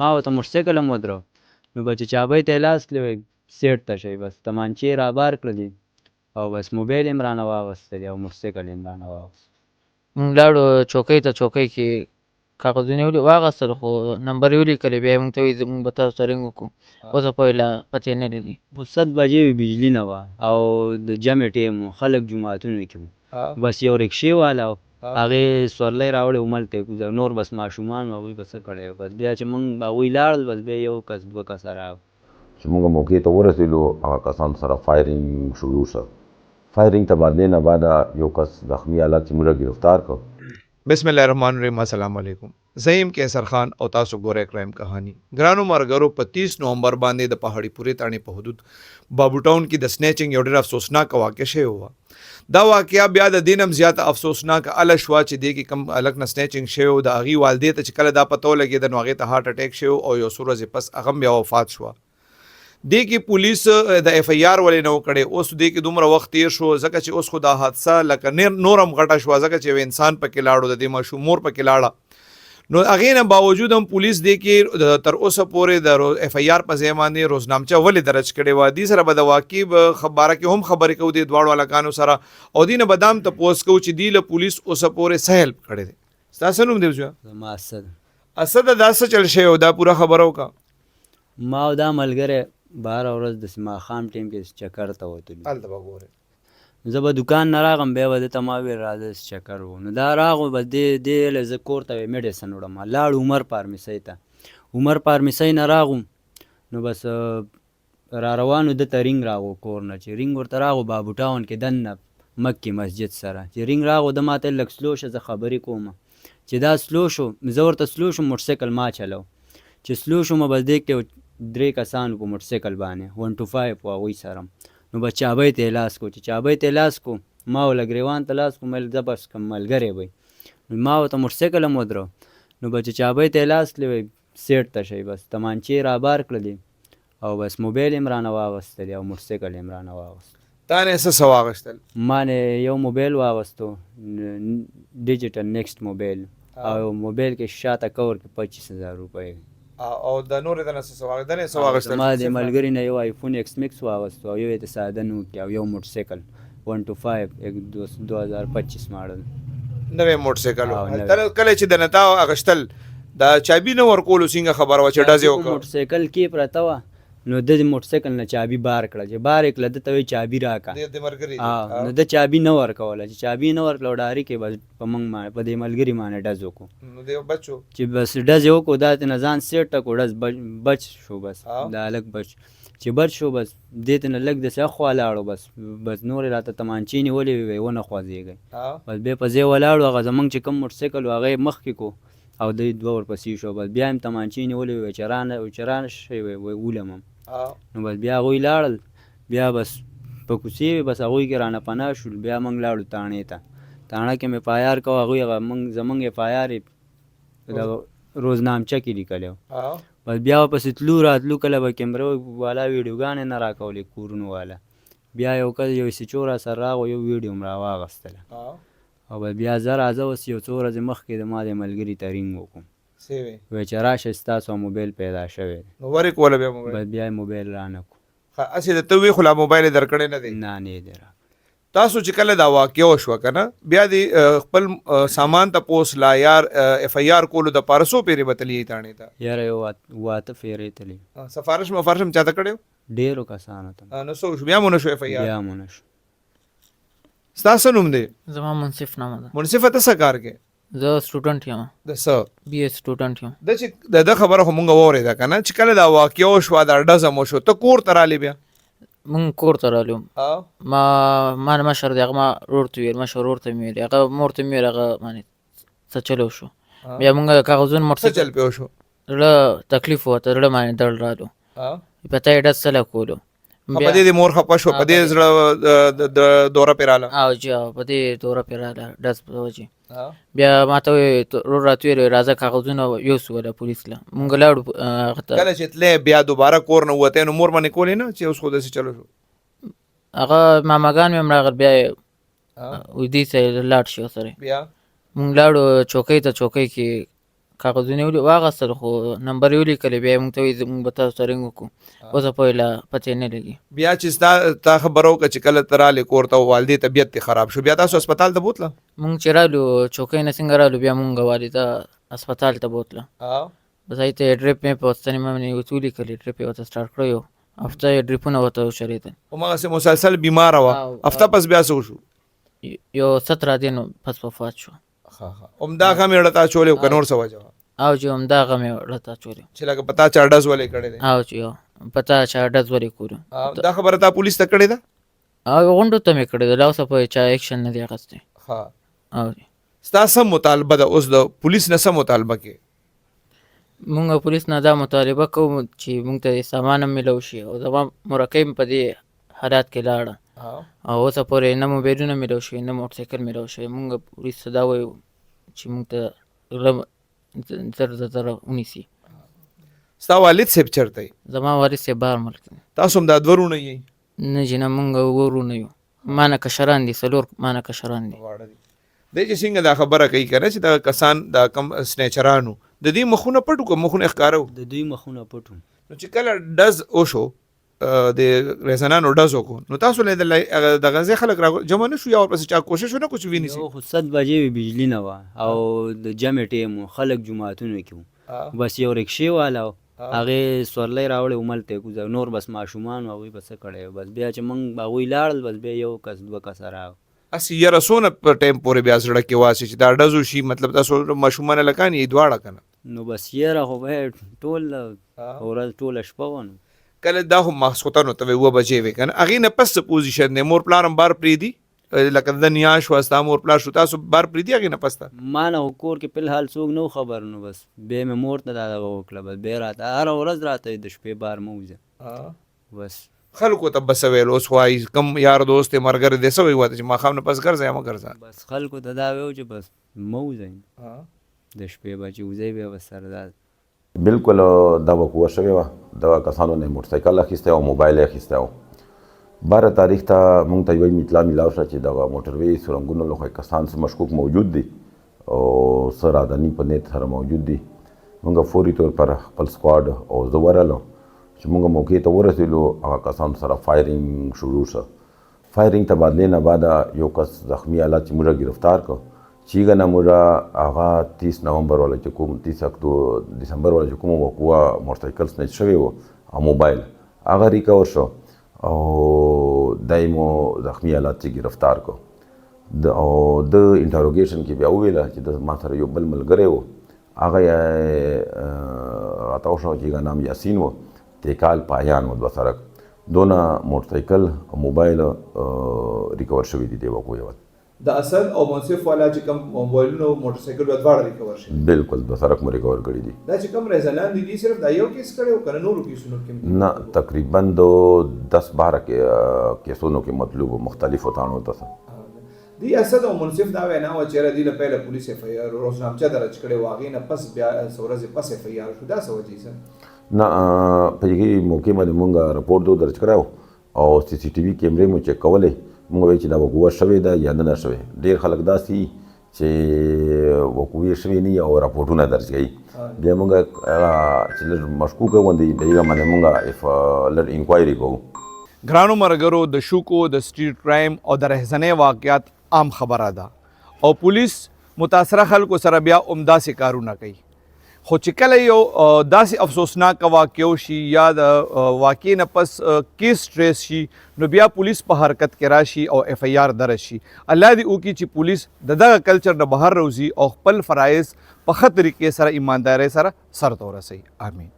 ما ورته موټرسایکل هم ودراوه نو به چې چابۍ ته یې لاس کړی وای سیټ ته شئ بس تمانچې یې رابار کړلې او بس موبایل یې هم رانه واغوستلی او موټرسایکل یې هم رانه واغوست. موږ لاړو چوکۍ ته، چوکۍ کې کاغذونه یې واخیستل خو نمبر یې ولیکلې، بیا یې موږ ته وایي موږ به تاسو ته رنګ وکړو. اوسه پورې لا پته نه لري. 7 بجې وې بجلي نه وه او د جمع ټیم و، خلک جوماتونو کې وو. بس یو رکشې والا و هغې سورلی راوړی و ملته یې نور بس ماشومان و هغوی به څه کړی و. بس بیا چې موږ هغوی لاړل بس بیا یو کس دوه کسه راغلل چې موږ موقع ته ورسېدو هغه کسانو سره فایرینګ شروع شو. فایرینګ ته بعد نه بعد یو کس زخمی حالت چې موږ گرفتار کړ. بسم الله الرحمن الرحیم. السلام علیکم. زیم کیسر خان او تاسو ګورئ کرائم کہانی. ګرانو مرګرو په 30 نومبر باندې د پهاړی پورې تاڼې په حدود بابو ټاون کې د سنیچنګ یو ډېر افسوسناک واقع شوی و. دا واقعیا بیا د دینم زیاته افسوسناک ال شوا چې دی کې کم الګ نه سنیچنګ شوی د اغي والدې ته چې کله دا پته ولګي د نوغه ته هارت اٹیک شوی او یو سورز پس اغم بیا وفات شو. دی کې پولیس د اف ای آر ولې نو کړي. اوس دی کې دومره وخت تیر شو ځکه چې اوس خدا حادثه لکه نورم غټه شو ځکه چې انسان پکې لاړو د دې ماشوم مور پکې لاړه. نو هغې نه باوجود هم پولیس دی کې تر اوسه پورې د اف ای آر په ځای باندې روزنامچه ولې درج کړې وه. دې سره به د واقع خبره کې هم خبرې کوو دې دواړو هلکانو سره او دې نه به دا هم تپوس کوو چې دې له پولیس اوسه پورې څه هیلپ کړی دی. ستاسو نوم دی وجوه؟ زما اسد. اسد دا څه چل شوی دا پوره خبره وکړه. ما او دا ملګری بهر ورځ د ماښام ټیم کې چکر ته وتلو. هلته به ګورې زه به دوکان نه راغم بیا به ده ته ما ویل راځه چکر و. نو دا راغو بس دې له زه کور ته میډیسن وړم. لاړو عمر فارمیسۍ ته. عمر فارمیسۍ نه راغو نو بس را روانو ده ته رینګ راغو کور نه. چې رینګ ورته راغو بابو ټاون کې دننه مکې مسجد سره چې رینګ راغو ده ما ته لږ سلو شه زه خبرې کوم. چې دا سلو شو زه ورته سلو شم موټرسایکل ما چلو. چې سلو شومه بس دې کې 3 کسانو په موټرسایکل باندې 125 و هغوی سره. نو بس چابۍ ته یې لاس کو. چې چابۍ ته یې لاس کو ما وله ګریوان ته لاس کو مل زه بس کم ملګری وی. ما ورته موټرسایکل هم ودرو نو بس چې چابۍ ته یې لاس کړی وی سیټ ته شئ بس تمانچې یې رابار کړلې او بس موبایل یې هم رانه واغوستلی او موټرسایکل یې هم رانه واغوست. تا نه څه واغوستل؟ ما نه یو موبایل واغوستو ډیجیټل نیکسټ موبایل او موبایل کې شاته کور کې 25,000 روپۍ او د نورې د نه څه واغوستل؟ ما د ملګري نه یو آیفون ایکس میکس واغوستو او یو یې د ساده نوکیا او یو موټرسایکل 125 2025 ماډل نوی موټرسایکل و. کله چې د نه تا اغوستل دا چابي نه ورکولو څنګه خبره وه چې ډز یې وکړه؟ موټرسایکل کې پرته وه نو د موټرسایکل نه چابي بار کړه. چې بار یې کړه ده ته وایي چابي راکړه. نو ده چابي نه ورکوله. چې چابي نه ورکړه او ډارې کې بس په موږ باندې په دې ملګري باندې ډز وکړو. نو دی بچو چې بس ډز یې وکړو دا ترې نه ځان سیټ ټک و ډز بچ شو. بس دا هلک بچ چې بچ شو بس دې ته نه لږ داسې اخوا لاړو بس نورې راته تمانچې نیولې وې ونه خوځېږئ. بس بیا په ځای ولاړو هغه زموږ چې کوم موټرسایکل و هغه یې مخکې کو او دوی دوه ورپسې شو. بس بیا هم تمانچې نیولې وې چې رانه شئ ولم هم. نو بس بیا هغوی لاړل بیا بس په کوڅې وې بس هغوی کې رانه پناه شول. بیا موږ لاړو تاڼې ته. تاڼه کې مې اف آی آر کوه هغوی هغه زموږ اف آی آر یې د روزنامچه کې لیکلی و. بس بیا ورپسې تلو راتلو کله به کیمرو والا ویډیوګانې نه راکولې کورونو والا. بیا یو کس یو سیچو را سره راغو یو ویډیو م راواغستله او بس بیا زه راځه اوس یو څو ورځې مخکې د ما د ملګري ته رینګ وکړو وایي چې راشه ستاسو موبایل پیدا شوی دی. نو ورکوله بیا موبایل؟ بس بیا یې موبایل رانه کړو. هسې د ته وی خو لا موبایل یې درکړی نه دی؟ نه نه یې دی راکړی. تاسو چې کله دا واقعه وشوه که نه بیا د خپل سامان تپوس لا یار اف ای آر کولو دپاره څو پیرې به تلي تاڼې ته؟ یاره یو 8 پیرې تلي. سفارش مفارش هم چاته کړی و؟ ډېرو کسانو ته. نو څه وشو بیا مو نه شو اف ای آر؟ بیا مو نه شو. ستا څه نوم دی؟ زما منصف نامه ده. منصفه ته څه کار کې؟ زه سټوډنټ یم. د څه؟ بی اے سټوډنټ یم. د چې د خبره خو مونږ واورېده که نه چې کله دا واقعه وشوه دا ډزه مو شو ته کور ته رالې بیا؟ مونږ کور ته رالو. ما نه مشر دی هغه ما ورور ته ویل مشر ورور ته مې ویل هغه مور ته مې ویل هغه باندې څه چلو شو. بیا مونږ کاغذونه څه چل پې وشو؟ زړه تکلیف وته زړه باندې درد رالو په ته یې ډز څه کولو. په دې مور خپه شو په دې زړه د دوره پې راله؟ او جی په دې دوره پې راله ډز په وجې. بیا ما ته وایي ورور راته ویل راځه کاغذونه یوسو وله پولیس له. مونږ لاړو هغه ته. کله چې تلې بیا دوباره کور نه ووتی نو مور باندې کولې نه چې اوس خو داسې چلو شو؟ هغه ماماګان مې هم راغل بیا یې دوی ته لاړ شي ورسره. بیا مونږ لاړو چوکۍ ته. چوکۍ کې کاغذونه یې واخیستل خو نمبر یې ولیکلې بیا یې موږ ته وایي موږ به تاسو ته رنګ وکړو اوس پورې لا پته نه لګي. بیا چې تا خبرو که چې کله ته رالې کور ته والدې طبیعت دې خراب شو بیا تاسو هسپتال ته بوتله؟ موږ چې رالو چوکۍ نه څنګه رالو بیا موږ والده هسپتال ته بوتله. بس هغې ته یې ډریپ مې په ستنې باندې ورته ولیکلې ډریپ یې ورته سټارټ کړی و هفته یې ډریپونه ورته وشرېدل. هماغسې مسلسل بیماره وه هفته پس بیا څه وشو؟ یو 17 دن پس وفات شو. همدا غم یې ړه تا اچولی و که نور څه وجه وه؟ او چې همدا غم یې ړه تا اچولی چې لکه په تا چا ډز ولې کړی دی؟ او چې په تا چا ډز ولې کړو دا خبره تا پولیس ته کړې ده؟ او غونډو ته مې کړې ده لا اوسه پورې چا ایکشن نه دی اخیستی. او ستا سم مطالبه ده اوس د پولیس نه سم مطالبه کې؟ مونږ پولیس نه دا مطالبه کوو چې مونږ ته سامان هم میلاو شي او زما مرکه په دې حالات کې لاړه او اوسه پورې نه موبایلونه میلاو شوي نه موټرسایکل میلاو شوی. مونږ پولیس ته دا وایو چې مونږ ته غله زر زر ونیسي. ستا والد صاحب چېرته یي؟ زما والد صاحب بهر ملک دی. تاسو هم دا دوه وروڼه یئ؟ نه جي نه مونږ ورونه یو ما نه کشران دي 4 ما نه کشران دي. دی چې څنګه دا خبره کوي که نه چې دا کسان دا کم سنیچرانو د دې مخونه پټ وو که مخونه یې ښکاره وو؟ د دوی مخونه پټ وو. نو چې کله ډز وشو د ریزنانو ډز وکړو نو تاسو له دغه ځای خلک را جمع نه شو یا ورپسې چا کوشش ونه کړو چې ونیسي؟ یو خو 7 بجې وې بجلي نه وه او د جمع ټیم و خلک جوماتونو کې وو بس یو رکشې والا و هغې سورلی راوړی و ملته یې کوزه نور بس ماشومان و هغوی به څه کړی بس بیا چې موږ هغوی لاړل بس بیا یو کس 2 کسه راغلل. هسې یاره څونه په ټایم پورې بیا زړه کې واسي چې دا ډز وشي مطلب تاسو ماشومان هلکان یې دواړه که نه؟ نو بس یاره خو به ټول ورځ ټوله شپه وه نو کله دا خو ماسخوتن ورته وایي 2 بجې وې که نه هغې نه پس څه پوزیشن دی مور پلار هم بار پرېږدي لکه د نیا شوه ستا مور پلار شو تاسو بار پرېږدي هغې نه پس ته؟ ما نه خو کور کې فلحال څوک نه خبر نو بس بیا مې مور ته دا دغه وکړه بس بیا راته هره ورځ راته د شپې بار مه وځه بس خلکو ته به څه ویل اوس وایي کم یار دوست یې ملګری دی څه وایي ورته چې ماښام نه پس ګرځه یا مه ګرځه؟ بس خلکو ته دا ویو چې بس مه وځئ د شپې به چې وځئ بیا به سره دا بالکل دا وقوعه شوې وه دغه کسانو نه موټرسایکل اخیستی او موبایل یې اخیستی و 12 تاریخ ته موږ ته یوه اطلاع میلاو شوه چې دغه موټروي سرنګونو له خوا کسان څه مشکوک موجود دي او څه رادني په نیت سره موجود دي. موږ فوري طور پر خپل سکواډ او زه ورغلم چې موږ موقع ته ورسېدلو هغه کسانو سره فایرینګ شروع شو. فایرینګ تبادلې نه بعد یو کس زخمی حالت چې موږ ګرفتار کړ چې هغه نه موږ هغه 30 نومبر والا چې کوم 30 دسمبر والا چې کوم وقوعه موټرسایکل سنیچ شوی و او موبایل هغه ریکور شو او دای مو زخمی حالت چې ګرفتار کړ او د انټروګیشن کې بیا وویله چې د ما سره یو بل ملګری و هغه یې راته وښوه چې هغه نام یاسین و تیکال پایان و 2 سرک دونه موټرسایکل او موبایل ریکور شوي دي د وقوعې وخت. د اسد او منصف والا چې کوم موبایلونه او موټرسایکل دواړه ریکور شوي؟ بالکل 2 سرک مو ریکور کړي دي. دا چې کوم ریزنان دي صرف دا یو کیس کړی و که نه نورو کیسونو کې؟ نه تقریبا د 10-12 کیسونو کې مطلوب مختلفو تاڼو ته دی اسد او منصف دا وینا و چې ردی له پهله پولیس اف آی آر روزنامچه درج کړی و هغې نه پس بیا ورځې پس اف آی آر شو دا څه وجې سر؟ نه په هغې موقع باندې مونږ رپورټ درج کړی او سی سی ټي وي کیمرې مو چک کولې مونږ وایي چې دا وقوعه شوې ده یا نه ده شوې. ډېر خلک داسې چې وقوعې شوې نه او راپورټونه درج کوي بیا مونږ چې لږ مشکوکه غوندې په هغه باندې مونږ لږ انکوایري کوو. ګرانو مرګرو د شوکو د سټریټ کرایم او د رهزنۍ واقعات عام خبره ده او پولیس متاثره خلکو سره بیا همداسې کارونه کوي خو چې کله یو داسې افسوسناک واقع شي یا د واقع نه پس کیس ټریس شي نو بیا پولیس په حرکت کې راشي او اف آی آر درج شي. الله دې وکړي چې پولیس د دغه کلچر نه بهر روزي او خپل فرایض په ښه طریقې سره ایماندارۍ سره سرته ورسوي. آمین.